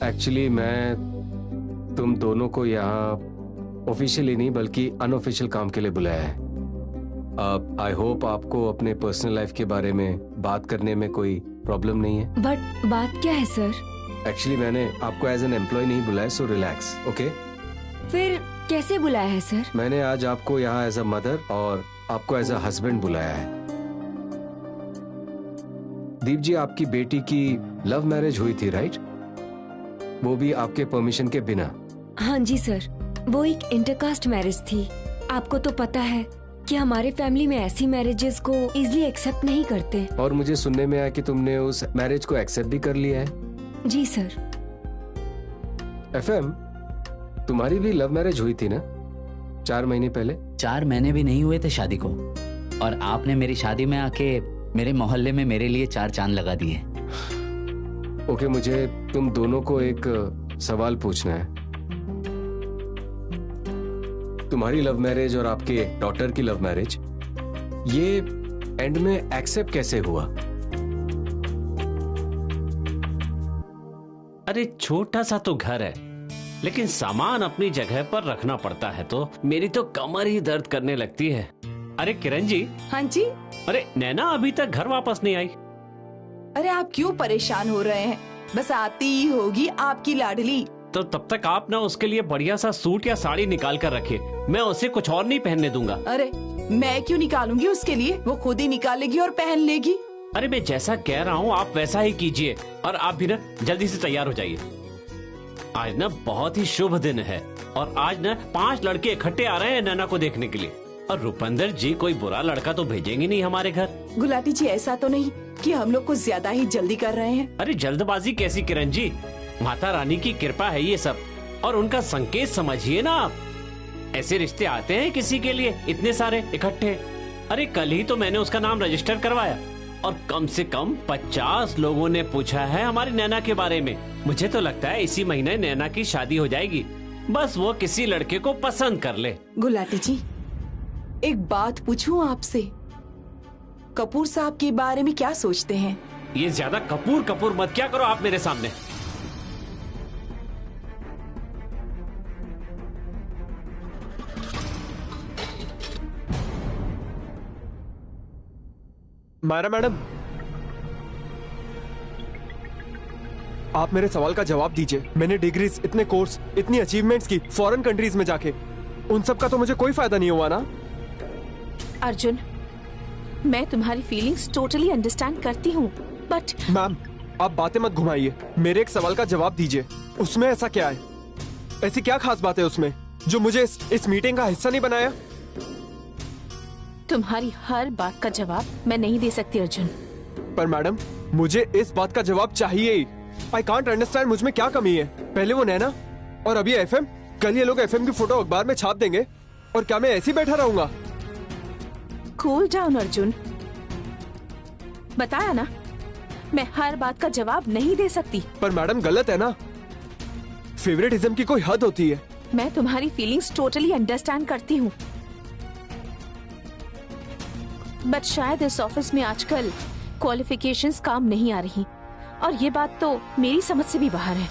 Actually मैं तुम दोनों को यहाँ ऑफिशियली नहीं बल्कि अनऑफिशियल काम के लिए बुलाया है। आई होप आपको अपने पर्सनल लाइफ के बारे में बात करने में कोई प्रॉब्लम नहीं है। बट बात क्या है सर? एक्चुअली मैंने आपको एज एन एम्प्लॉय नहीं बुलाया, सो रिलैक्स। ओके, फिर कैसे बुलाया है सर? मैंने आज आपको यहाँ एज अ मदर और आपको एज अ हस्बैंड बुलाया है। दीप जी, आपकी बेटी की लव मैरिज हुई थी राइट? वो भी आपके परमिशन के बिना? हाँ जी सर, वो एक इंटरकास्ट मैरिज थी। आपको तो पता है कि हमारे फैमिली में ऐसी मैरिजेस को इजीली एक्सेप्ट नहीं करते। और मुझे सुनने में आया कि तुमने उस मैरिज को एक्सेप्ट भी कर लिया है। जी सर। एफएम, तुम्हारी भी लव मैरिज हुई थी ना 4 महीने पहले? 4 महीने भी नहीं हुए थे शादी को, और आपने मेरी शादी में आके मेरे मोहल्ले में मेरे लिए 4 चांद लगा दिए। ओके, मुझे तुम दोनों को एक सवाल पूछना है। तुम्हारी लव मैरिज और आपके डॉटर की लव मैरिज, ये एंड में एक्सेप्ट कैसे हुआ? अरे छोटा सा तो घर है, लेकिन सामान अपनी जगह पर रखना पड़ता है तो मेरी तो कमर ही दर्द करने लगती है। अरे किरण जी। हाँ जी। अरे नैना अभी तक घर वापस नहीं आई। अरे आप क्यों परेशान हो रहे हैं, बस आती ही होगी आपकी लाडली। तो तब तक आप ना उसके लिए बढ़िया सा सूट या साड़ी निकाल कर रखिए, मैं उसे कुछ और नहीं पहनने दूंगा। अरे मैं क्यों निकालूंगी उसके लिए, वो खुद ही निकालेगी और पहन लेगी। अरे मैं जैसा कह रहा हूँ आप वैसा ही कीजिए, और आप भी ना जल्दी से तैयार हो जाइए। आज ना बहुत ही शुभ दिन है, और आज ना 5 लड़के इकट्ठे आ रहे हैं नैना को देखने के लिए, और रुपंदर जी कोई बुरा लड़का तो भेजेंगे नहीं हमारे घर। गुलाटी जी, ऐसा तो नहीं कि हम लोग कुछ ज्यादा ही जल्दी कर रहे हैं? अरे जल्दबाजी कैसी किरण जी, माता रानी की कृपा है ये सब, और उनका संकेत समझिए ना आप। ऐसे रिश्ते आते हैं किसी के लिए इतने सारे इकट्ठे। अरे कल ही तो मैंने उसका नाम रजिस्टर करवाया, और कम से कम 50 लोगों ने पूछा है हमारी नैना के बारे में। मुझे तो लगता है इसी महीने नैना की शादी हो जाएगी, बस वो किसी लड़के को पसंद कर ले। गुलाटी जी, एक बात पूछूं आपसे, कपूर साहब के बारे में क्या सोचते हैं? ये ज्यादा कपूर कपूर मत क्या करो आप मेरे सामने। मायरा मैडम, आप मेरे सवाल का जवाब दीजिए। मैंने डिग्रीज, इतने कोर्स, इतनी अचीवमेंट्स की फॉरेन कंट्रीज में जाके, उन सब का तो मुझे कोई फायदा नहीं हुआ ना। अर्जुन, मैं तुम्हारी फीलिंग्स टोटली अंडरस्टैंड करती हूँ, बट मैम आप बातें मत घुमाइए, मेरे एक सवाल का जवाब दीजिए। उसमें ऐसा क्या है, ऐसी क्या खास बात है उसमें जो मुझे इस मीटिंग का हिस्सा नहीं बनाया? तुम्हारी हर बात का जवाब मैं नहीं दे सकती अर्जुन। पर मैडम मुझे इस बात का जवाब चाहिए ही। आई कांट अंडरस्टैंड मुझ में क्या कमी है। पहले वो नैना और अभी एफएम। कल ये लोग एफएम की फोटो अखबार में छाप देंगे और क्या मैं ऐसे ही बैठा रहूंगा? कूल डाउन अर्जुन, बताया ना मैं हर बात का जवाब नहीं दे सकती। पर मैडम गलत है ना, फेवरेटिज्म की कोई हद होती है। मैं तुम्हारी फीलिंग्स टोटली अंडरस्टैंड करती हूँ, बट शायद इस ऑफिस में आजकल क्वालिफिकेशंस काम नहीं आ रही, और ये बात तो मेरी समझ से भी बाहर है।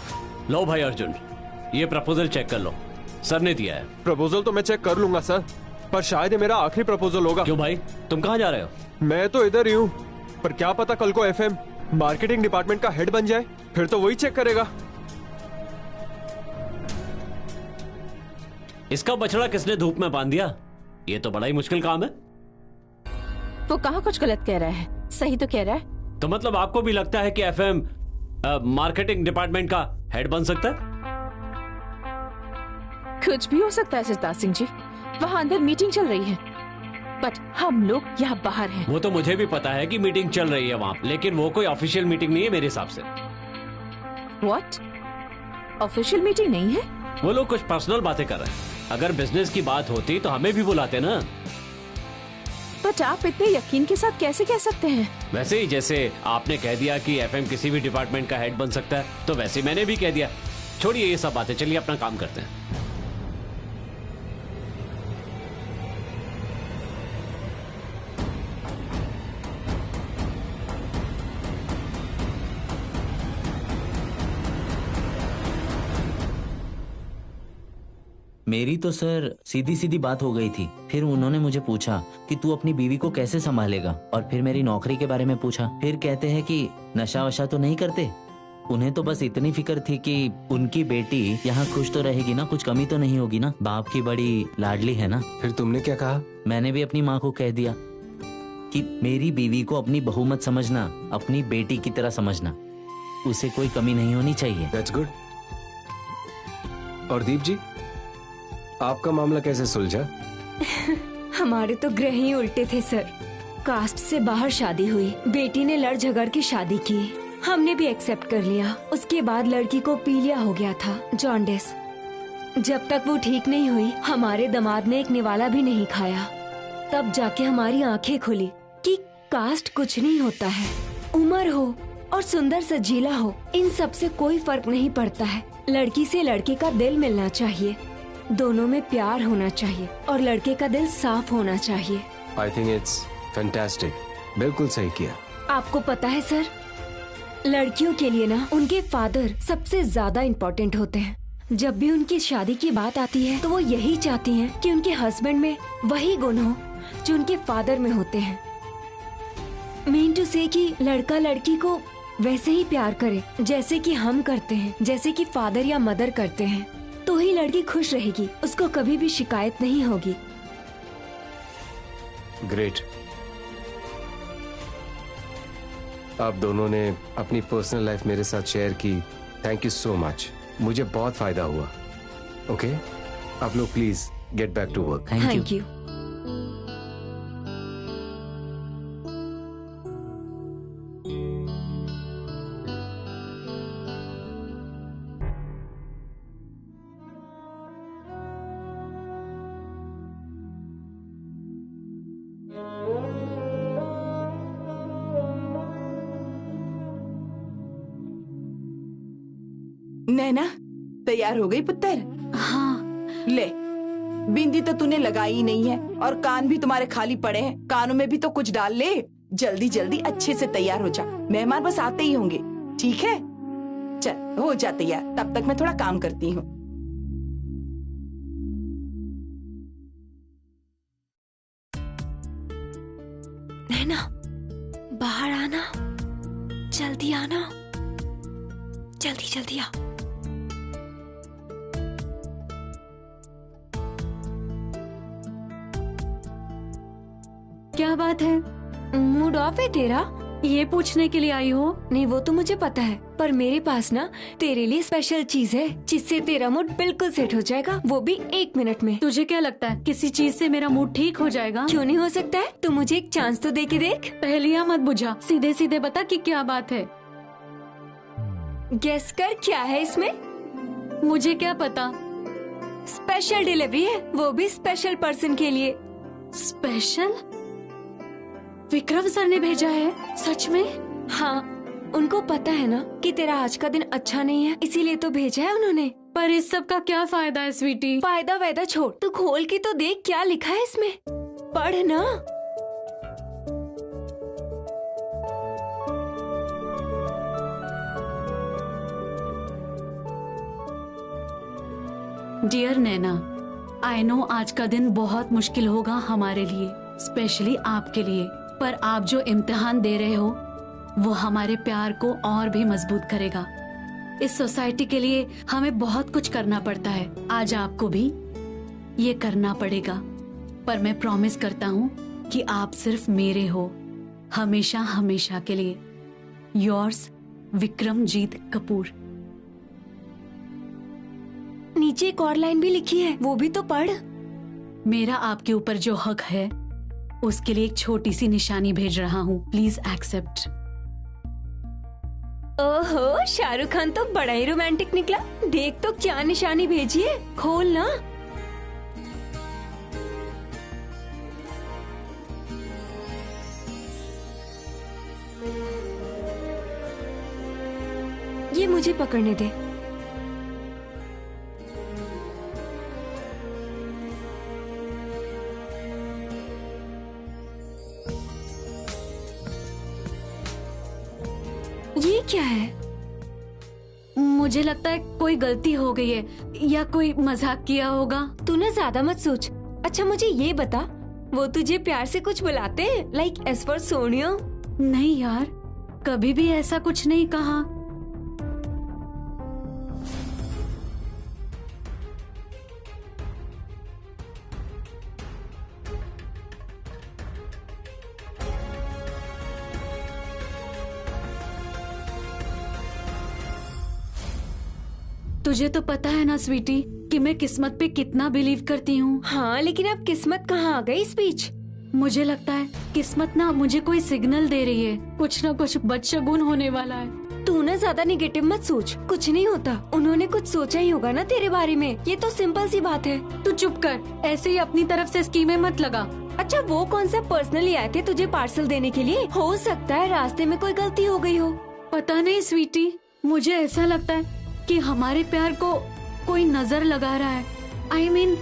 लो भाई अर्जुन, ये प्रपोजल चेक कर लो, सर ने दिया है। प्रपोजल तो मैं चेक कर लूंगा सर, पर शायद ये मेरा आखिरी प्रपोजल होगा। क्यों भाई, तुम कहाँ जा रहे हो? मैं तो इधर ही हूँ, पर क्या पता कल को एफएम मार्केटिंग डिपार्टमेंट का हेड बन जाए, फिर तो वही चेक करेगा। इसका बछड़ा किसने धूप में बांध दिया? ये तो बड़ा ही मुश्किल काम है। वो कहाँ कुछ गलत कह रहा है, सही तो कह रहा है। तो मतलब आपको भी लगता है कि एफएम मार्केटिंग डिपार्टमेंट का हेड बन सकता है? कुछ भी हो सकता है सिद्धार्थ सिंह जी, वहाँ अंदर मीटिंग चल रही है, बट हम लोग यहाँ बाहर हैं। वो तो मुझे भी पता है कि मीटिंग चल रही है वहाँ, लेकिन वो कोई ऑफिशियल मीटिंग नहीं है मेरे हिसाब से। व्हाट? ऑफिशियल मीटिंग नहीं है? वो लोग कुछ पर्सनल बातें कर रहे हैं। अगर बिजनेस की बात होती तो हमें भी बुलाते ना। बट आप इतने यकीन के साथ कैसे कह सकते हैं? वैसे ही जैसे आपने कह दिया कि एफएम किसी भी डिपार्टमेंट का हेड बन सकता है, तो वैसे मैंने भी कह दिया। छोड़िए ये सब बातें, चलिए अपना काम करते हैं। मेरी तो सर सीधी सीधी बात हो गई थी। फिर उन्होंने मुझे पूछा कि तू अपनी बीवी को कैसे संभालेगा, और फिर मेरी नौकरी के बारे में पूछा। फिर कहते हैं कि नशा वशा तो नहीं करते। उन्हें तो बस इतनी फिक्र थी कि उनकी बेटी यहाँ खुश तो रहेगी ना, कुछ कमी तो नहीं होगी ना, बाप की बड़ी लाडली है ना। फिर तुमने क्या कहा? मैंने भी अपनी माँ को कह दिया कि मेरी बीवी को अपनी बहू मत समझना, अपनी बेटी की तरह समझना, उसे कोई कमी नहीं होनी चाहिए। That's good. और दीप जी, आपका मामला कैसे सुलझा? हमारे तो ग्रह ही उल्टे थे सर। कास्ट से बाहर शादी हुई, बेटी ने लड़ झगड़ के शादी की, हमने भी एक्सेप्ट कर लिया। उसके बाद लड़की को पीलिया हो गया था, जॉन्डिस। जब तक वो ठीक नहीं हुई, हमारे दामाद ने एक निवाला भी नहीं खाया। तब जाके हमारी आंखें खुली कि कास्ट कुछ नहीं होता है। उम्र हो और सुंदर सजीला हो, इन सब से कोई फर्क नहीं पड़ता है। लड़की से लड़के का दिल मिलना चाहिए, दोनों में प्यार होना चाहिए और लड़के का दिल साफ होना चाहिए। I think it's fantastic. बिल्कुल सही किया। आपको पता है सर, लड़कियों के लिए ना उनके फादर सबसे ज्यादा इम्पोर्टेंट होते हैं। जब भी उनकी शादी की बात आती है तो वो यही चाहती हैं कि उनके हस्बैंड में वही गुण हो जो उनके फादर में होते हैं। मीन टू से कि लड़का लड़की को वैसे ही प्यार करे जैसे कि हम करते हैं, जैसे कि फादर या मदर करते हैं, तो ही लड़की खुश रहेगी, उसको कभी भी शिकायत नहीं होगी। ग्रेट। आप दोनों ने अपनी पर्सनल लाइफ मेरे साथ शेयर की। थैंक यू सो मच, मुझे बहुत फायदा हुआ। ओके, आप लोग please get back to work. Thank you. Naina, तैयार हो गई पुत्र? हाँ। ले, बिंदी तो तूने लगाई ही नहीं है और कान भी तुम्हारे खाली पड़े हैं। कानों में भी तो कुछ डाल ले। जल्दी जल्दी अच्छे से तैयार हो जा, मेहमान बस आते ही होंगे। ठीक है, चल हो जा तैयार, तब तक मैं थोड़ा काम करती हूँ। नैना, बाहर आना, जल्दी आना, जल्दी जल्दी आ। क्या बात है? मूड ऑफ है तेरा? ये पूछने के लिए आई हो? नहीं, वो तो मुझे पता है, पर मेरे पास ना तेरे लिए स्पेशल चीज है जिससे तेरा मूड बिल्कुल सेट हो जाएगा, वो भी 1 मिनट में। तुझे क्या लगता है किसी चीज से मेरा मूड ठीक हो जाएगा? क्यों नहीं हो सकता है? तू मुझे एक चांस तो दे के देख। पहेलियां मत बुझा, सीधे सीधे बता कि क्या बात है। गेस कर क्या है इसमें। मुझे क्या पता। स्पेशल डिलीवरी है, वो भी स्पेशल पर्सन के लिए। स्पेशल? विक्रम सर ने भेजा है? सच में? हाँ, उनको पता है ना कि तेरा आज का दिन अच्छा नहीं है, इसीलिए तो भेजा है उन्होंने। पर इस सब का क्या फायदा है स्वीटी? फायदा वायदा छोड़, तू खोल के तो देख क्या लिखा है इसमें, पढ़ ना। डियर नैना, आई नो आज का दिन बहुत मुश्किल होगा हमारे लिए, स्पेशली आपके लिए, पर आप जो इम्तिहान दे रहे हो वो हमारे प्यार को और भी मजबूत करेगा। इस सोसाइटी के लिए हमें बहुत कुछ करना पड़ता है, आज आपको भी ये करना पड़ेगा, पर मैं प्रॉमिस करता हूँ कि आप सिर्फ मेरे हो, हमेशा हमेशा के लिए। योर्स विक्रमजीत कपूर। नीचे एक और लाइन भी लिखी है, वो भी तो पढ़। मेरा आपके ऊपर जो हक है उसके लिए एक छोटी सी निशानी भेज रहा हूँ, प्लीज एक्सेप्ट। ओहो, शाहरुख खान तो बड़ा ही रोमांटिक निकला। देख तो क्या निशानी भेजी है, खोल ना। ये मुझे पकड़ने दे। ये क्या है? मुझे लगता है कोई गलती हो गई है या कोई मजाक किया होगा। तू ना ज्यादा मत सोच। अच्छा मुझे ये बता, वो तुझे प्यार से कुछ बुलाते हैं, लाइक एज फॉर सोनिया? नहीं यार, कभी भी ऐसा कुछ नहीं कहा। तुझे तो पता है ना स्वीटी कि मैं किस्मत पे कितना बिलीव करती हूँ। हाँ लेकिन अब किस्मत कहाँ आ गई इस बीच? मुझे लगता है किस्मत ना मुझे कोई सिग्नल दे रही है, कुछ ना कुछ बदशगुन होने वाला है। तू ना ज्यादा निगेटिव मत सोच, कुछ नहीं होता। उन्होंने कुछ सोचा ही होगा ना तेरे बारे में, ये तो सिंपल सी बात है। तू चुप कर, ऐसे ही अपनी तरफ से स्कीमें मत लगा। अच्छा वो कौन सा पर्सनली आए थे तुझे पार्सल देने के लिए? हो सकता है रास्ते में कोई गलती हो गई हो। पता नहीं स्वीटी, मुझे ऐसा लगता है कि हमारे प्यार को कोई नजर लगा रहा है। I mean,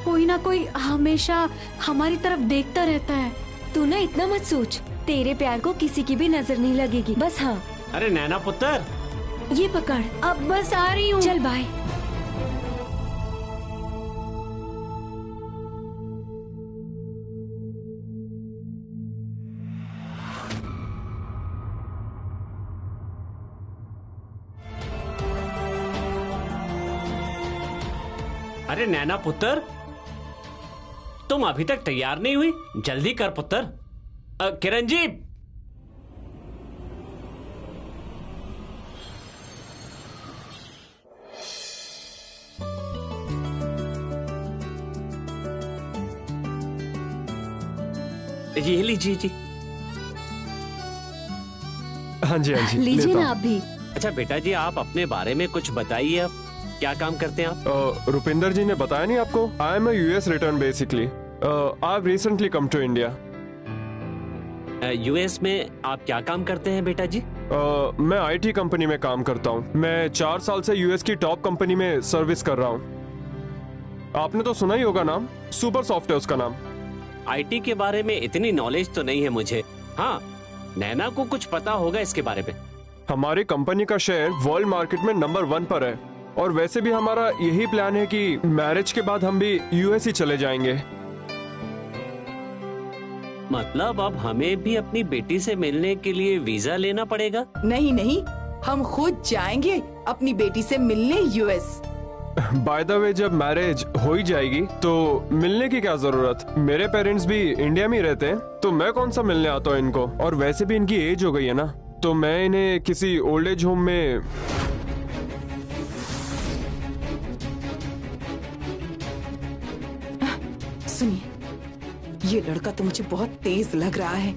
कोई ना कोई हमेशा हमारी तरफ देखता रहता है। तू ना इतना मत सोच, तेरे प्यार को किसी की भी नजर नहीं लगेगी। बस हाँ। अरे नैना पुत्र, ये पकड़। अब बस आ रही हूँ। चल बाय। अरे नैना पुत्र, तुम अभी तक तैयार नहीं हुई? जल्दी कर पुत्र। किरण जी, ये लीजिए जी। हाँ जी हाँ जी, लीजिए लेता ना आप भी। अच्छा बेटा जी, आप अपने बारे में कुछ बताइए। आप क्या काम करते हैं आप? हूँ। रुपिंदर जी ने बताया नहीं आपको? I am US return basically. I have recently come to India. US में आप क्या काम करते हैं बेटा जी? मैं आईटी कंपनी में काम करता हूँ। मैं 4 साल से यूएस की टॉप कंपनी में सर्विस कर रहा हूँ। आपने तो सुना ही होगा नाम, सुपर सॉफ्ट है उसका नाम। आईटी के बारे में इतनी नॉलेज तो नहीं है मुझे। हाँ, नैना को कुछ पता होगा इसके बारे में। हमारी कंपनी का शेयर वर्ल्ड मार्केट में नंबर 1 पर है, और वैसे भी हमारा यही प्लान है कि मैरिज के बाद हम भी यूएस ही चले जाएंगे। मतलब अब हमें भी अपनी बेटी से मिलने के लिए वीजा लेना पड़ेगा? नहीं नहीं, हम खुद जाएंगे अपनी बेटी से मिलने यूएस। बाय द वे, जब मैरिज हो ही जाएगी तो मिलने की क्या जरूरत? मेरे पेरेंट्स भी इंडिया में ही रहते हैं, तो मैं कौन सा मिलने आता हूँ इनको? और वैसे भी इनकी एज हो गई है ना, तो मैं इन्हें किसी ओल्ड एज होम में। सुनिए, ये लड़का तो मुझे बहुत तेज लग रहा है।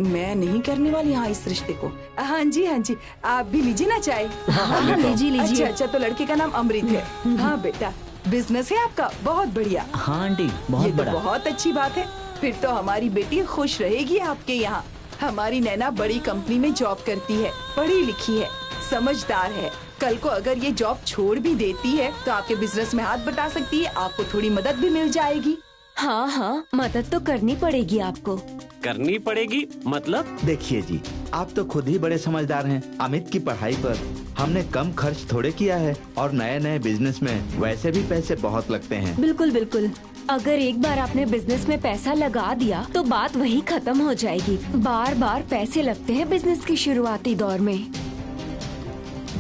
मैं नहीं करने वाली हाँ इस रिश्ते को। हाँ जी हाँ जी, आप भी लीजिए ना चाय। हाँ लीजिए अच्छा लीजिए। अच्छा, तो लड़के का नाम अमृत है। हाँ बेटा, बिजनेस है आपका? बहुत बढ़िया। हाँ आंटी, बहुत ये तो बड़ा। बहुत अच्छी बात है। फिर तो हमारी बेटी खुश रहेगी आपके यहाँ। हमारी नैना बड़ी कंपनी में जॉब करती है, पढ़ी लिखी है, समझदार है। कल को अगर ये जॉब छोड़ भी देती है तो आपके बिजनेस में हाथ बटा सकती है, आपको थोड़ी मदद भी मिल जाएगी। हाँ हाँ, मदद तो करनी पड़ेगी आपको। करनी पड़ेगी मतलब? देखिए जी, आप तो खुद ही बड़े समझदार हैं। अमित की पढ़ाई पर हमने कम खर्च थोड़े किया है, और नए नए बिजनेस में वैसे भी पैसे बहुत लगते हैं। बिल्कुल बिल्कुल, अगर एक बार आपने बिजनेस में पैसा लगा दिया तो बात वहीं खत्म हो जाएगी। बार बार पैसे लगते हैं बिजनेस की शुरुआती दौर में।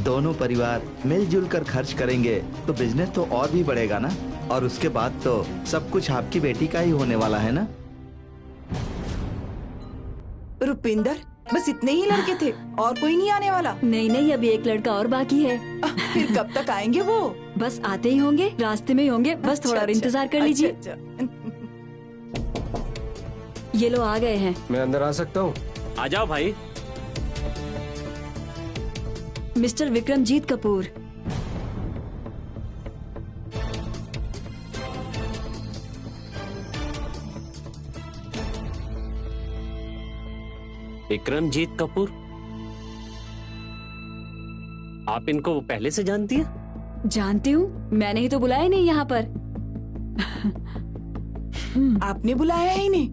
दोनों परिवार मिलजुल कर खर्च करेंगे तो बिजनेस तो और भी बढ़ेगा ना, और उसके बाद तो सब कुछ आपकी बेटी का ही होने वाला है ना। रुपिंदर, बस इतने ही लड़के थे और कोई नहीं आने वाला? नहीं नहीं, अभी एक लड़का और बाकी है। फिर कब तक आएंगे वो? बस आते ही होंगे, रास्ते में ही होंगे। बस थोड़ा और इंतजार कर लीजिए। अच्छा। ये लो आ गए हैं। मैं अंदर आ सकता हूँ? आ जाओ भाई। मिस्टर विक्रमजीत कपूर। विक्रमजीत कपूर, आप इनको पहले से जानती हैं? जानती हूँ, मैंने ही तो बुलाया नहीं यहाँ पर। आपने बुलाया है इन्हें?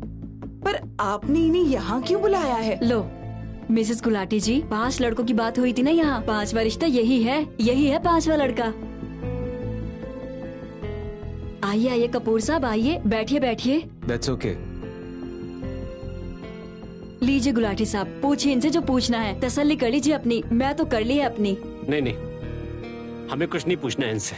पर आपने इन्हें यहाँ क्यों बुलाया है? लो, मिसेस गुलाटी जी, 5 लड़कों की बात हुई थी ना यहाँ, 5वां रिश्ता यही है 5वां लड़का। आइए आइए कपूर साहब, आइए, बैठिए बैठिए। That's okay. लीजिए गुलाटी साहब, पूछिए इनसे जो पूछना है, तसल्ली कर लीजिए अपनी। मैं तो कर ली है अपनी। नहीं, हमें कुछ नहीं पूछना है इनसे।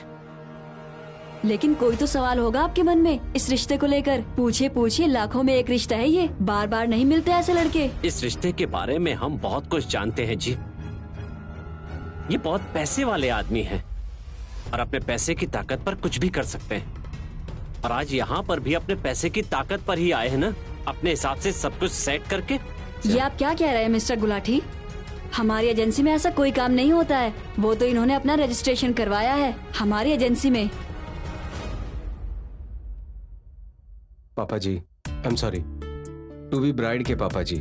लेकिन कोई तो सवाल होगा आपके मन में इस रिश्ते को लेकर। पूछिए पूछिए, लाखों में एक रिश्ता है ये, बार बार नहीं मिलते ऐसे लड़के। इस रिश्ते के बारे में हम बहुत कुछ जानते हैं जी। ये बहुत पैसे वाले आदमी हैं और अपने पैसे की ताकत पर कुछ भी कर सकते हैं। और आज यहाँ पर भी अपने पैसे की ताकत पर ही आए हैं ना, अपने हिसाब से सब कुछ सेट करके। ये आप क्या कह रहे हैं मिस्टर गुलाटी? हमारी एजेंसी में ऐसा कोई काम नहीं होता है। वो तो इन्होंने अपना रजिस्ट्रेशन करवाया है हमारी एजेंसी में। पापा ji, I am sorry, to be bride के पापा जी,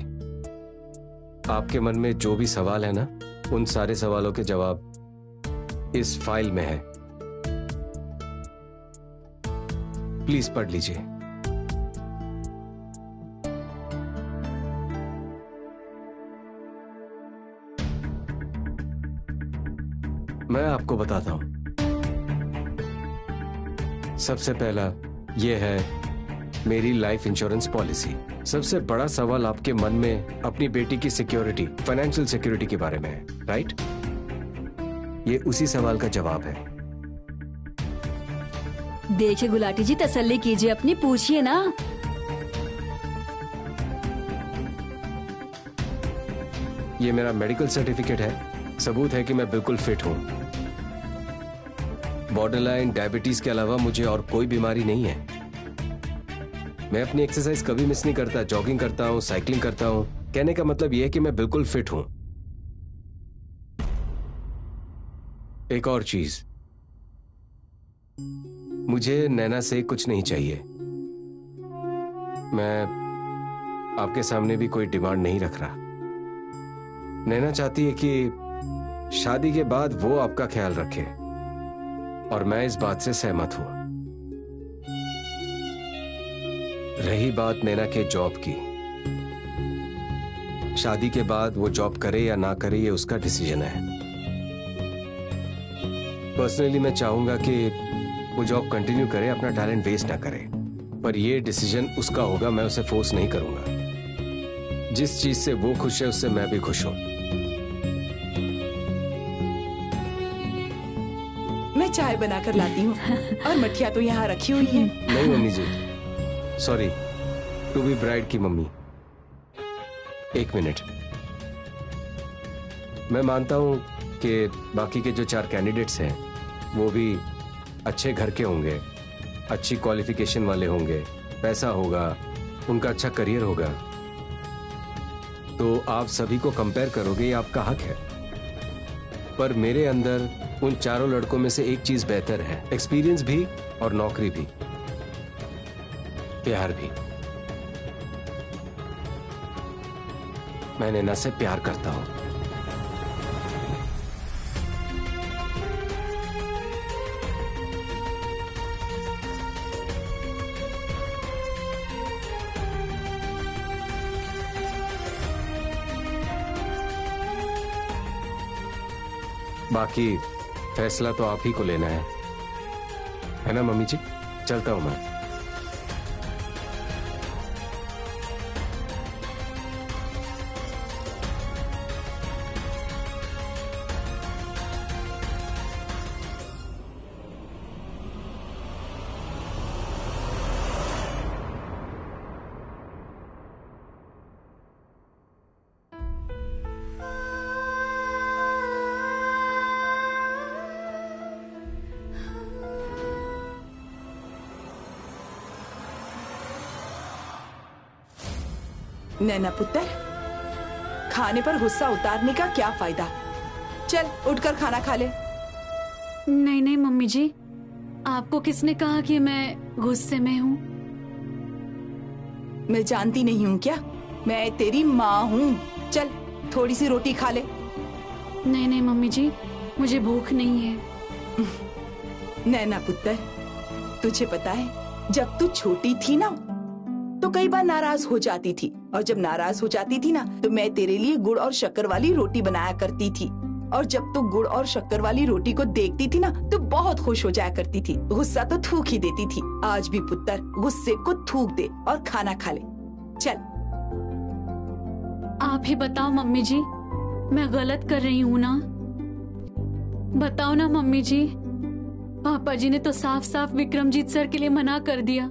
आपके मन में जो भी सवाल है ना, उन सारे सवालों के जवाब इस फाइल में है। प्लीज पढ़ लीजिए। मैं आपको बताता हूं। सबसे पहला ये है मेरी लाइफ इंश्योरेंस पॉलिसी। सबसे बड़ा सवाल आपके मन में अपनी बेटी की सिक्योरिटी, फाइनेंशियल सिक्योरिटी के बारे में है, राइट? ये उसी सवाल का जवाब है। देखिए गुलाटी जी, तसल्ली कीजिए अपनी, पूछिए ना। ये मेरा मेडिकल सर्टिफिकेट है, सबूत है कि मैं बिल्कुल फिट हूं। बॉर्डरलाइन डायबिटीज के अलावा मुझे और कोई बीमारी नहीं है। मैं अपनी एक्सरसाइज कभी मिस नहीं करता, जॉगिंग करता हूं, साइकिलिंग करता हूं। कहने का मतलब यह है कि मैं बिल्कुल फिट हूं। एक और चीज, मुझे नैना से कुछ नहीं चाहिए। मैं आपके सामने भी कोई डिमांड नहीं रख रहा। नैना चाहती है कि शादी के बाद वो आपका ख्याल रखे और मैं इस बात से सहमत हूं। रही बात नैना के जॉब की, शादी के बाद वो जॉब करे या ना करे ये उसका डिसीजन है। पर्सनली मैं चाहूंगा कि वो जॉब कंटिन्यू करे, अपना टैलेंट वेस्ट ना करे, पर ये डिसीजन उसका होगा, मैं उसे फोर्स नहीं करूंगा। जिस चीज से वो खुश है उससे मैं भी खुश हूं। मैं चाय बनाकर लाती हूँ और मठिया तो यहाँ रखी हुई है। नहीं mummy ji, sorry, to be bride की मम्मी, एक मिनट। मैं मानता हूं कि बाकी के जो 4 कैंडिडेट्स हैं वो भी अच्छे घर के होंगे, अच्छी क्वालिफिकेशन वाले होंगे, पैसा होगा, उनका अच्छा करियर होगा, तो आप सभी को कंपेयर करोगे, ये आपका हक है। पर मेरे अंदर उन चारों लड़कों में से एक चीज बेहतर है, एक्सपीरियंस भी और नौकरी भी, प्यार भी। मैं नैना से प्यार करता हूं। बाकी फैसला तो आप ही को लेना है ना मम्मी जी? चलता हूं मैं। नैना पुत्र, खाने पर गुस्सा उतारने का क्या फायदा? चल उठकर खाना खा ले। नहीं नहीं मम्मी जी, आपको किसने कहा कि मैं गुस्से में हूँ? मैं जानती नहीं हूँ क्या? मैं तेरी माँ हूँ। चल थोड़ी सी रोटी खा ले। नहीं नहीं मम्मी जी, मुझे भूख नहीं है। नैना पुत्र, तुझे पता है जब तू छोटी थी ना, तो कई बार नाराज हो जाती थी, और जब नाराज हो जाती थी ना तो मैं तेरे लिए गुड़ और शक्कर वाली रोटी बनाया करती थी, और जब तू गुड़ और शक्कर वाली रोटी को देखती थी ना तो बहुत खुश हो जाया करती थी। गुस्सा तो थूक ही देती थी। आज भी पुत्र गुस्से को थूक दे और खाना खा ले। चल। आप ही बताओ मम्मी जी, मैं गलत कर रही हूँ ना? बताओ ना मम्मी जी। पापा जी ने तो साफ साफ विक्रमजीत सर के लिए मना कर दिया,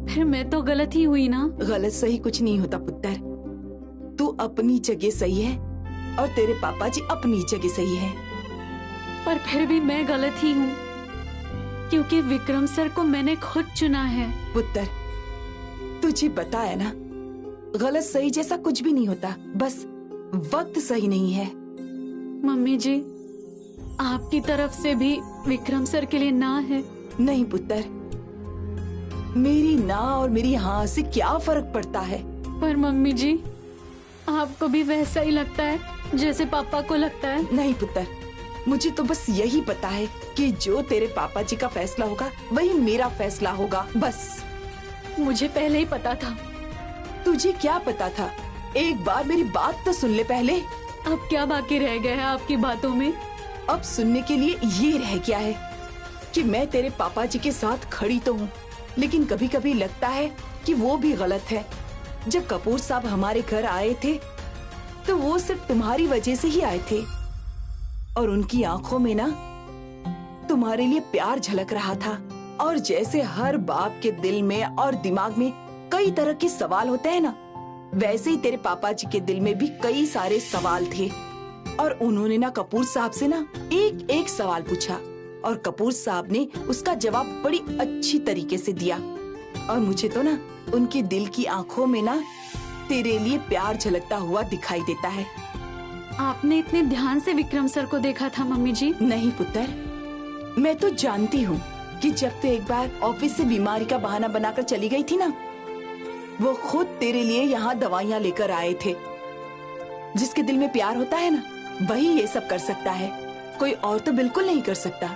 फिर मैं तो गलत ही हुई ना? गलत सही कुछ नहीं होता पुत्र, तू अपनी जगह सही है और तेरे पापा जी अपनी जगह सही है। पर फिर भी मैं गलत ही हूँ, क्योंकि विक्रम सर को मैंने खुद चुना है। पुत्र तुझे बताया ना, गलत सही जैसा कुछ भी नहीं होता, बस वक्त सही नहीं है। मम्मी जी, आपकी तरफ से भी विक्रम सर के लिए ना है? नहीं पुत्र, मेरी ना और मेरी हाँ से क्या फर्क पड़ता है? पर मम्मी जी, आपको भी वैसा ही लगता है जैसे पापा को लगता है? नहीं पुत्र, मुझे तो बस यही पता है कि जो तेरे पापा जी का फैसला होगा वही मेरा फैसला होगा, बस। मुझे पहले ही पता था। तुझे क्या पता था? एक बार मेरी बात तो सुन ले पहले। अब क्या बाकी रह गया है आपकी बातों में? अब सुनने के लिए ये रह गया है कि मैं तेरे पापा जी के साथ खड़ी तो हूँ, लेकिन कभी कभी लगता है कि वो भी गलत है। जब कपूर साहब हमारे घर आए थे तो वो सिर्फ तुम्हारी वजह से ही आए थे, और उनकी आंखों में ना तुम्हारे लिए प्यार झलक रहा था। और जैसे हर बाप के दिल में और दिमाग में कई तरह के सवाल होते हैं ना, वैसे ही तेरे पापा जी के दिल में भी कई सारे सवाल थे, और उन्होंने ना कपूर साहब से ना एक एक सवाल पूछा, और कपूर साहब ने उसका जवाब बड़ी अच्छी तरीके से दिया। और मुझे तो ना उनके दिल की आंखों में ना तेरे लिए प्यार झलकता हुआ दिखाई देता है। आपने इतने ध्यान से विक्रम सर को देखा था मम्मी जी? नहीं पुत्र, मैं तो जानती हूँ कि जब तू एक बार ऑफिस से बीमारी का बहाना बनाकर चली गई थी ना, वो खुद तेरे लिए यहाँ दवाइयाँ लेकर आए थे। जिसके दिल में प्यार होता है ना, वही ये सब कर सकता है, कोई और तो बिल्कुल नहीं कर सकता।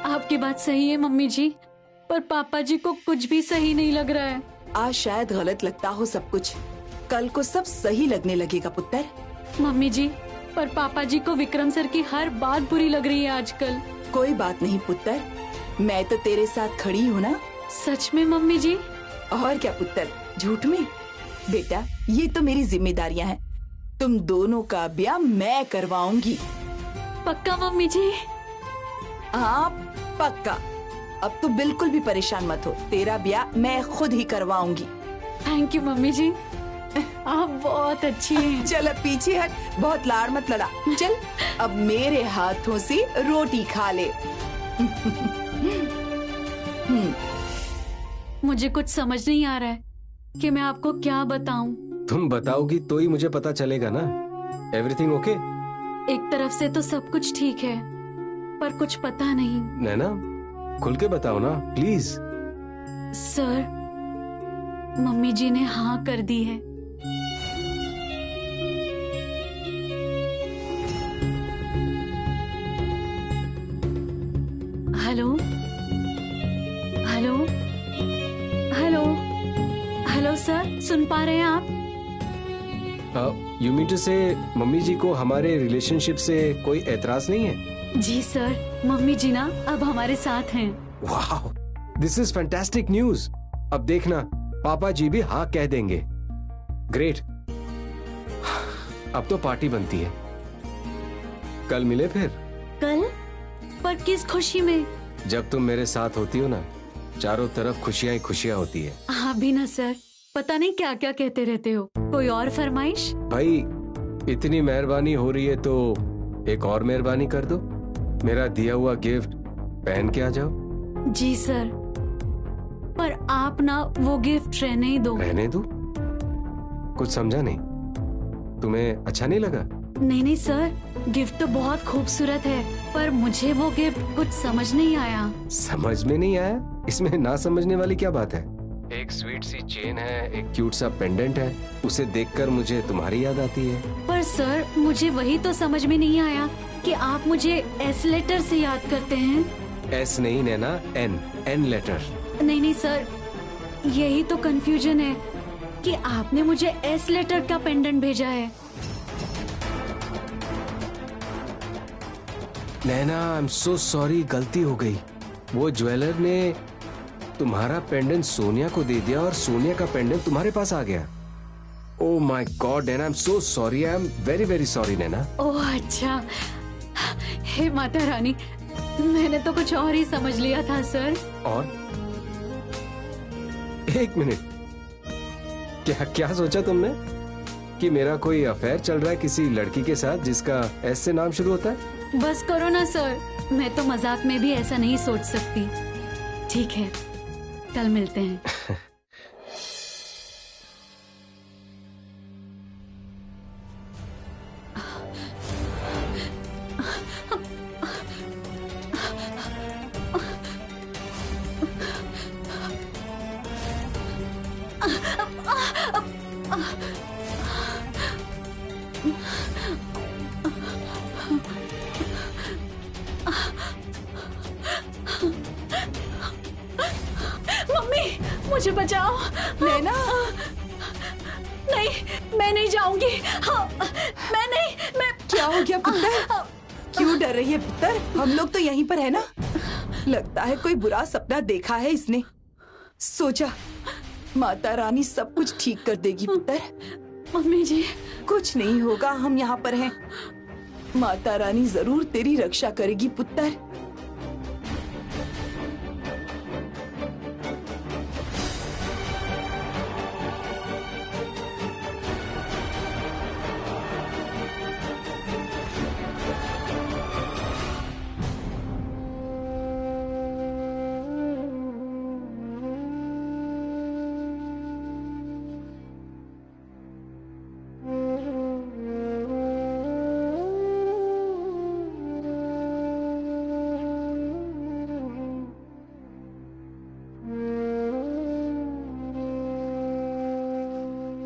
आपकी बात सही है मम्मी जी, पर पापा जी को कुछ भी सही नहीं लग रहा है। आज शायद गलत लगता हो सब कुछ, कल को सब सही लगने लगेगा पुत्र। मम्मी जी, पर पापा जी को विक्रम सर की हर बात बुरी लग रही है आजकल। कोई बात नहीं पुत्र, मैं तो तेरे साथ खड़ी हूँ ना। सच में मम्मी जी? और क्या पुत्र, झूठ में? बेटा ये तो मेरी जिम्मेदारियाँ हैं, तुम दोनों का ब्याह मैं करवाऊंगी। पक्का मम्मी जी? हाँ पक्का। अब तो बिल्कुल भी परेशान मत हो, तेरा ब्याह मैं खुद ही करवाऊंगी। थैंक यू मम्मी जी, आप बहुत अच्छी हैं। चल अब पीछे हट, बहुत लाड़ मत लड़ा। चल अब मेरे हाथों से रोटी खा ले। मुझे कुछ समझ नहीं आ रहा है कि मैं आपको क्या बताऊं। तुम बताओगी तो ही मुझे पता चलेगा ना। Everything okay? एक तरफ से तो सब कुछ ठीक है, पर कुछ पता नहीं। नैना खुल के बताओ ना प्लीज। सर, मम्मी जी ने हाँ कर दी है। Hello hello hello hello sir, सुन पा रहे हैं आप? You mean to say mummy ji को हमारे रिलेशनशिप से कोई एतराज नहीं है? जी सर, मम्मी जी ना अब हमारे साथ हैं। वाह, दिस इज फैंटास्टिक न्यूज। अब देखना पापा जी भी हाँ कह देंगे। ग्रेट। अब तो पार्टी बनती है। कल मिले फिर? कल? पर किस खुशी में? जब तुम मेरे साथ होती हो ना, चारों तरफ खुशियां ही खुशियां होती है। आप भी ना सर, पता नहीं क्या क्या कहते रहते हो। कोई और फरमाइश? भाई इतनी मेहरबानी हो रही है तो एक और मेहरबानी कर दो। मेरा दिया हुआ गिफ्ट पहन के आ जाओ। जी सर, पर आप ना वो गिफ्ट रहने ही दो। रहने दो? कुछ समझा नहीं। तुम्हें अच्छा नहीं लगा? नहीं सर, गिफ्ट तो बहुत खूबसूरत है, पर मुझे वो गिफ्ट कुछ समझ नहीं आया। समझ में नहीं आया? इसमें ना समझने वाली क्या बात है? एक स्वीट सी चेन है, एक क्यूट सा पेंडेंट है, उसे देखकर मुझे तुम्हारी याद आती है। पर सर, मुझे वही तो समझ में नहीं आया कि आप मुझे एस लेटर से याद करते हैं। एस नहीं नैना, एन लेटर। नहीं सर, यही तो कंफ्यूजन है कि आपने मुझे एस लेटर का पेंडेंट भेजा है। नैना, आई एम सो सॉरी, गलती हो गई। वो ज्वेलर ने तुम्हारा पेंडेंट सोनिया को दे दिया और सोनिया का पेंडेंट तुम्हारे पास आ गया। Oh my god Naina, I am so sorry, I am very very sorry Naina. Oh अच्छा, हे माता रानी, मैंने तो कुछ और ही समझ लिया था सर। और एक मिनट, क्या क्या सोचा तुमने कि मेरा कोई अफेयर चल रहा है किसी लड़की के साथ जिसका एस से नाम शुरू होता है? बस करो ना सर, मैं तो मजाक में भी ऐसा नहीं सोच सकती। ठीक है, कल मिलते हैं। मम्मी, मुझे बचाओ। नैना, नहीं, मैं नहीं जाऊंगी। हाँ, मैं क्या हो गया पुत्र? क्यों डर रही है पुत्र? हम लोग तो यहीं पर है ना। लगता है कोई बुरा सपना देखा है इसने। सोचा माता रानी सब कुछ ठीक कर देगी पुत्र। मम्मी जी, कुछ नहीं होगा, हम यहाँ पर हैं। माता रानी जरूर तेरी रक्षा करेगी पुत्र।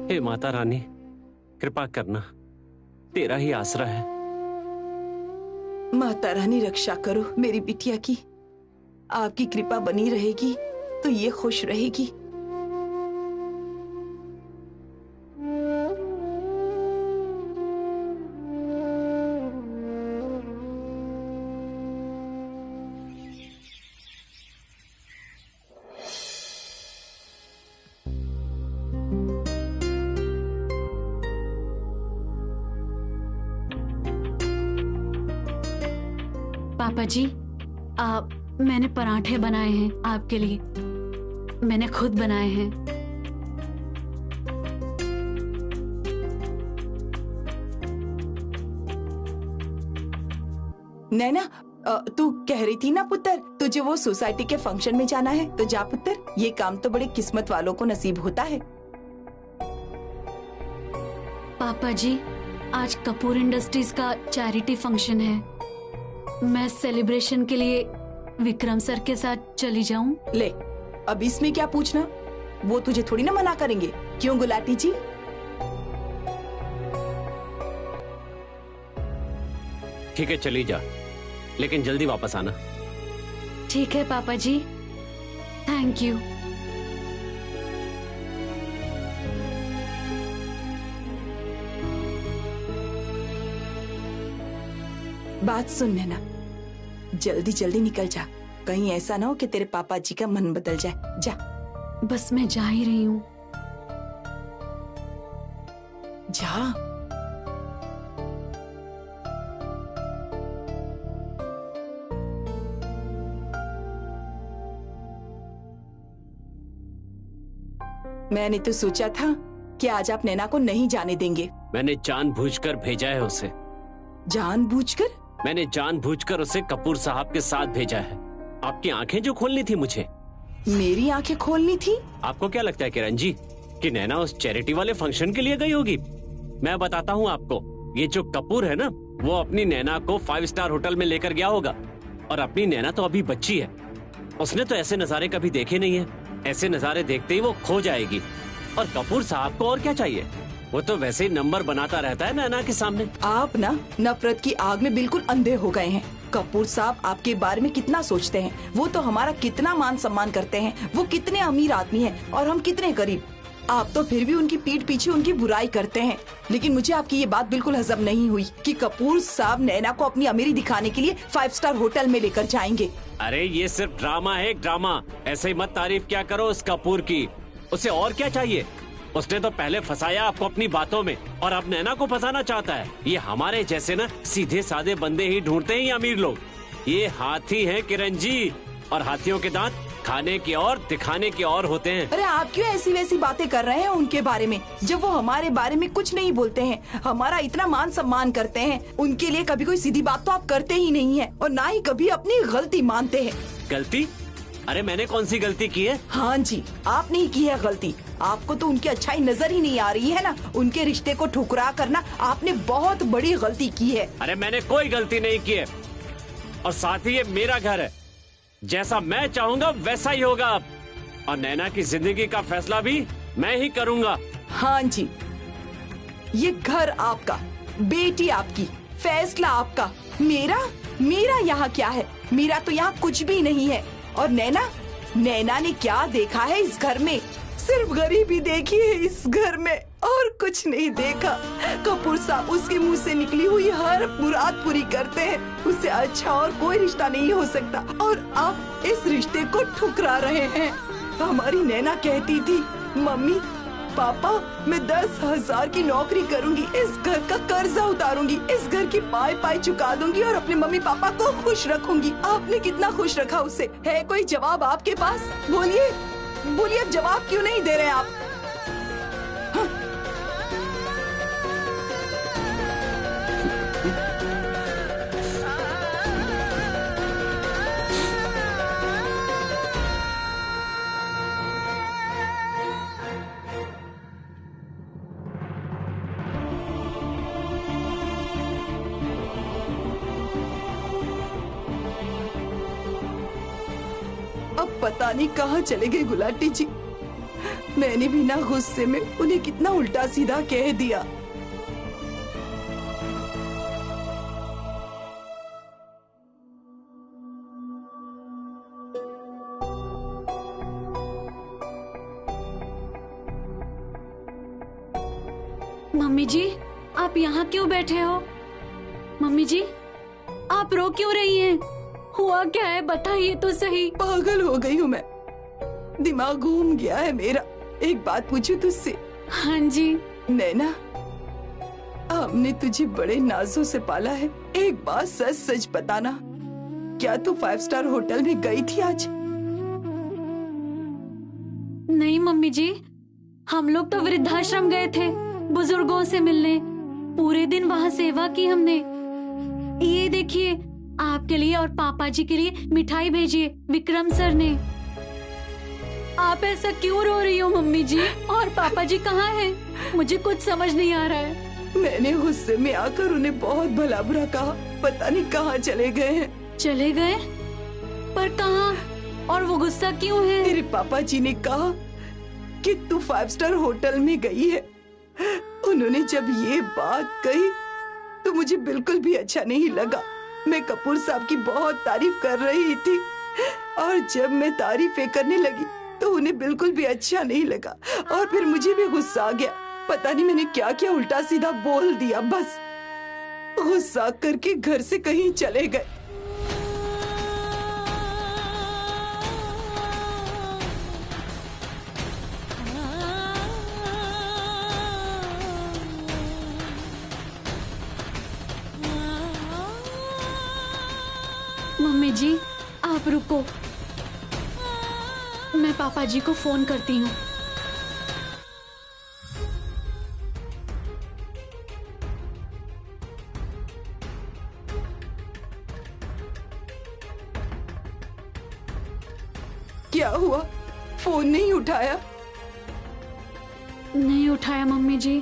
हे माता रानी, कृपा करना, तेरा ही आसरा है। माता रानी रक्षा करो मेरी बिटिया की। आपकी कृपा बनी रहेगी तो ये खुश रहेगी। पापा जी, मैंने पराठे बनाए हैं आपके लिए। मैंने खुद बनाए हैं। नैना, तू कह रही थी ना पुत्र, तुझे वो सोसाइटी के फंक्शन में जाना है, तो जा पुत्र। ये काम तो बड़े किस्मत वालों को नसीब होता है। पापा जी, आज कपूर इंडस्ट्रीज का चैरिटी फंक्शन है। मैं सेलिब्रेशन के लिए विक्रम सर के साथ चली जाऊं? ले, अब इसमें क्या पूछना, वो तुझे थोड़ी ना मना करेंगे। क्यों गुलाटी जी? ठीक है, चली जा, लेकिन जल्दी वापस आना। ठीक है पापा जी, थैंक यू। बात सुन नैना, जल्दी जल्दी निकल जा, कहीं ऐसा ना हो कि तेरे पापा जी का मन बदल जाए। जा। बस मैं जा ही रही हूँ। जा। मैंने तो सोचा था कि आज आप नैना को नहीं जाने देंगे। मैंने जानबूझकर भेजा है उसे। जानबूझकर? मैंने जानबूझकर उसे कपूर साहब के साथ भेजा है। आपकी आंखें जो खोलनी थी मुझे। मेरी आंखें खोलनी थी? आपको क्या लगता है किरण जी कि नैना उस चैरिटी वाले फंक्शन के लिए गई होगी? मैं बताता हूँ आपको, ये जो कपूर है ना, वो अपनी नैना को 5 स्टार होटल में लेकर गया होगा। और अपनी नैना तो अभी बच्ची है, उसने तो ऐसे नजारे कभी देखे नहीं है। ऐसे नजारे देखते ही वो खो जाएगी। और कपूर साहब को और क्या चाहिए, वो तो वैसे ही नंबर बनाता रहता है नैना के सामने। आप ना नफरत की आग में बिल्कुल अंधे हो गए हैं। कपूर साहब आपके बारे में कितना सोचते हैं, वो तो हमारा कितना मान सम्मान करते हैं, वो कितने अमीर आदमी हैं और हम कितने गरीब। आप तो फिर भी उनकी पीठ पीछे उनकी बुराई करते हैं। लेकिन मुझे आपकी ये बात बिल्कुल हजम नहीं हुई कि कपूर साहब नैना को अपनी अमीरी दिखाने के लिए 5 स्टार होटल में लेकर जाएंगे। अरे ये सिर्फ ड्रामा है, एक ड्रामा। ऐसे ही मत तारीफ क्या करो उस कपूर की। उसे और क्या चाहिए? उसने तो पहले फंसाया आपको अपनी बातों में और अब नैना को फंसाना चाहता है। ये हमारे जैसे ना सीधे साधे बंदे ही ढूंढते हैं ये अमीर लोग। ये हाथी हैं किरण जी, और हाथियों के दांत खाने की और दिखाने की और होते हैं। अरे आप क्यों ऐसी वैसी बातें कर रहे हैं उनके बारे में, जब वो हमारे बारे में कुछ नहीं बोलते हैं, हमारा इतना मान सम्मान करते हैं। उनके लिए कभी कोई सीधी बात तो आप करते ही नहीं है और ना ही कभी अपनी गलती मानते हैं। गलती? अरे मैंने कौन सी गलती की है? हाँ जी, आपने ही की है गलती। आपको तो उनकी अच्छाई नजर ही नहीं आ रही है ना। उनके रिश्ते को ठुकरा करना आपने बहुत बड़ी गलती की है। अरे मैंने कोई गलती नहीं की है, और साथ ही ये मेरा घर है। जैसा मैं चाहूंगा वैसा ही होगा अब, और नैना की जिंदगी का फैसला भी मैं ही करूंगा। हाँ जी, ये घर आपका, बेटी आपकी, फैसला आपका। मेरा यहाँ क्या है? मेरा तो यहाँ कुछ भी नहीं है। और नैना ने क्या देखा है इस घर में? सिर्फ गरीबी देखी है इस घर में और कुछ नहीं देखा। कपूर साहब उसके मुंह से निकली हुई हर मुराद पूरी करते हैं। उससे अच्छा और कोई रिश्ता नहीं हो सकता और आप इस रिश्ते को ठुकरा रहे हैं। हमारी नैना कहती थी, मम्मी पापा मैं 10,000 की नौकरी करूंगी, इस घर का कर्जा उतारूंगी, इस घर की पाई चुका दूंगी और अपने मम्मी पापा को खुश रखूंगी। आपने कितना खुश रखा उसे? है कोई जवाब आपके पास? बोलिए बोलिए, अब जवाब क्यों नहीं दे रहे आप? अब पता नहीं कहाँ चले गए गुलाटी जी। मैंने भी ना गुस्से में उन्हें कितना उल्टा सीधा कह दिया। मम्मी जी, आप यहाँ क्यों बैठे हो? मम्मी जी, आप रो क्यों रही हैं? हुआ क्या है, बताइए तो सही। पागल हो गई हूँ मैं, दिमाग घूम गया है मेरा। एक बात पूछूं तुझसे? हाँ जी। नैना, हमने तुझे बड़े नाजों से पाला है। एक बात सच सच बताना, क्या तू 5 स्टार होटल में गई थी आज? नहीं मम्मी जी, हम लोग तो वृद्धाश्रम गए थे बुजुर्गों से मिलने। पूरे दिन वहाँ सेवा की हमने। ये देखिए, आपके लिए और पापा जी के लिए मिठाई भेजिए विक्रम सर ने। आप ऐसा क्यों रो रही हो मम्मी जी? और पापा जी कहाँ हैं? मुझे कुछ समझ नहीं आ रहा है। मैंने गुस्से में आकर उन्हें बहुत भला बुरा कहा, पता नहीं कहाँ चले गए हैं। चले गए? पर कहाँ? और वो गुस्सा क्यों है? तेरे पापा जी ने कहा कि तू 5 स्टार होटल में गई है। उन्होंने जब ये बात कही तो मुझे बिल्कुल भी अच्छा नहीं लगा। मैं कपूर साहब की बहुत तारीफ कर रही थी और जब मैं तारीफें करने लगी तो उन्हें बिल्कुल भी अच्छा नहीं लगा और फिर मुझे भी गुस्सा आ गया। पता नहीं मैंने क्या क्या उल्टा सीधा बोल दिया। बस गुस्सा करके घर से कहीं चले गए। मम्मी जी, आप रुको, मैं पापा जी को फोन करती हूँ। क्या हुआ? फोन नहीं उठाया? नहीं उठाया मम्मी जी।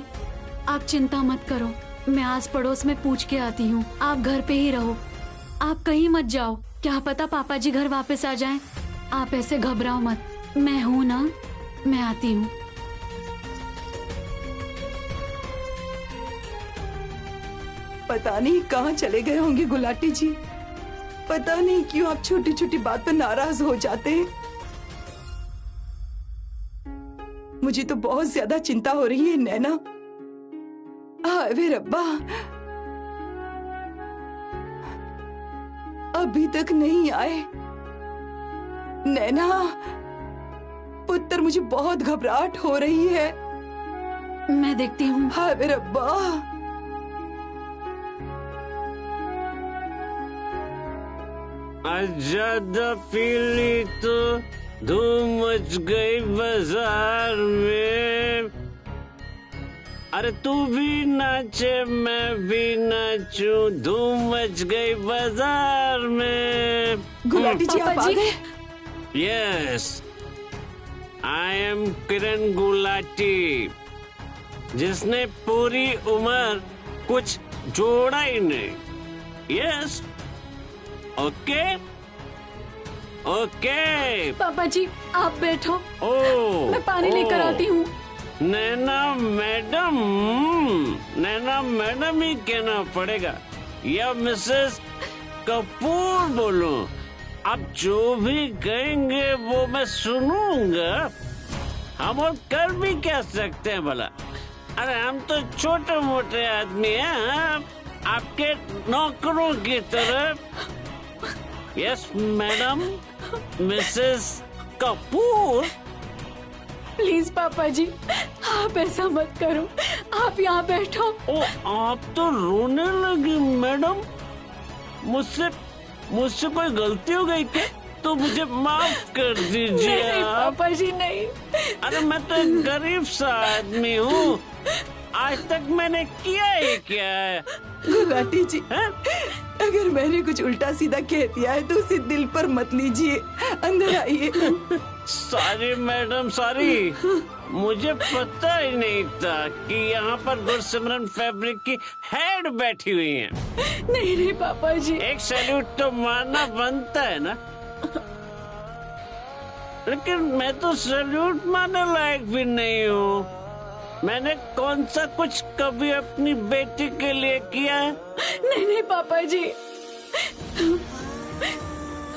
आप चिंता मत करो, मैं आस पड़ोस में पूछ के आती हूँ। आप घर पे ही रहो, आप कहीं मत जाओ। क्या पता पापा जी घर वापस आ जाएं। आप ऐसे घबराओ मत, मैं हूँ ना, मैं आती हूँ। पता नहीं कहाँ चले गए होंगे गुलाटी जी। पता नहीं क्यों आप छोटी छोटी बात पर नाराज हो जाते हैं। मुझे तो बहुत ज्यादा चिंता हो रही है नैना। हाय वे रब्बा, अभी तक नहीं आए। नैना पुत्र, मुझे बहुत घबराहट हो रही है। मैं देखती हूँ। हाय वे रब्बा, ज्यादा पीली तो धूम मच गई बाजार में। अरे तू भी नाचे मैं भी नाचूं, धूम मच गई बाजार में। गुलाटी जी आप आ गए? यस, आई एम किरण गुलाटी, जिसने पूरी उम्र कुछ जोड़ा ही नहीं। Yes, okay okay. पापा जी आप बैठो, ओ मैं पानी लेकर आती हूँ। नैना मैडम, नैना मैडम ही कहना पड़ेगा या मिसेस कपूर बोलूं? आप जो भी कहेंगे वो मैं सुनूंगा। हम और कर भी क्या सकते हैं भला? अरे हम तो छोटे मोटे आदमी हैं, आपके नौकरों की तरह। Yes madam, Mrs Kapoor. Please पापा जी आप ऐसा मत करो, आप यहाँ बैठो। ओ, आप तो रोने लगी मैडम। मुझसे कोई गलती हो गई क्या? तो मुझे माफ कर दीजिए। नहीं पापा जी नहीं। अरे मैं तो एक गरीब सा आदमी हूँ, आज तक मैंने किया ही क्या है? गुलाटी जी, है? अगर मैंने कुछ उल्टा सीधा कह दिया है तो उसे दिल पर मत लीजिए, अंदर आइए। Sorry madam, sorry. मुझे पता ही नहीं था कि यहाँ पर गुरसिमरन फैब्रिक की हेड बैठी हुई हैं। नहीं नहीं पापा जी। एक सैल्यूट तो मारना बनता है ना, लेकिन मैं तो सैल्यूट मारने लायक भी नहीं हूँ। मैंने कौन सा कुछ कभी अपनी बेटी के लिए किया है? नहीं नहीं पापा जी।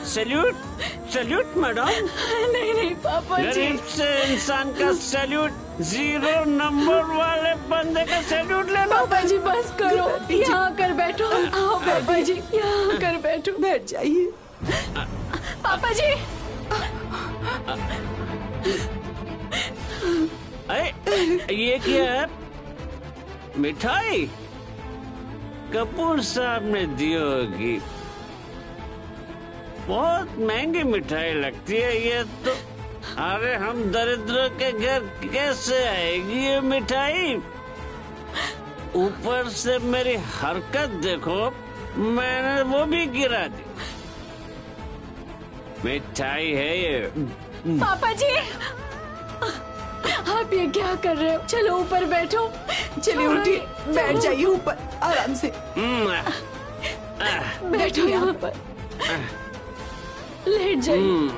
Salute, salute madam. नहीं नहीं पापा जी। गरीब से इंसान का सैल्यूट, 0 नंबर वाले बंदे का सैल्यूट लेना। पापा जी बस करो, यहाँ आकर बैठो। आओ पापा जी, यहाँ आकर बैठो। बैठ जाइए। पापा जी। अरे ये क्या है? मिठाई कपूर साहब ने दी होगी। बहुत महंगी मिठाई लगती है ये तो। अरे हम दरिद्रों के घर कैसे आएगी ये मिठाई? ऊपर से मेरी हरकत देखो, मैंने वो भी गिरा दी। मिठाई है ये। पापा जी आप ये क्या कर रहे हो? चलो ऊपर बैठो। चलिए उठिए, बैठ जाइए ऊपर आराम से। बैठो यहाँ पर, लेट जाइए।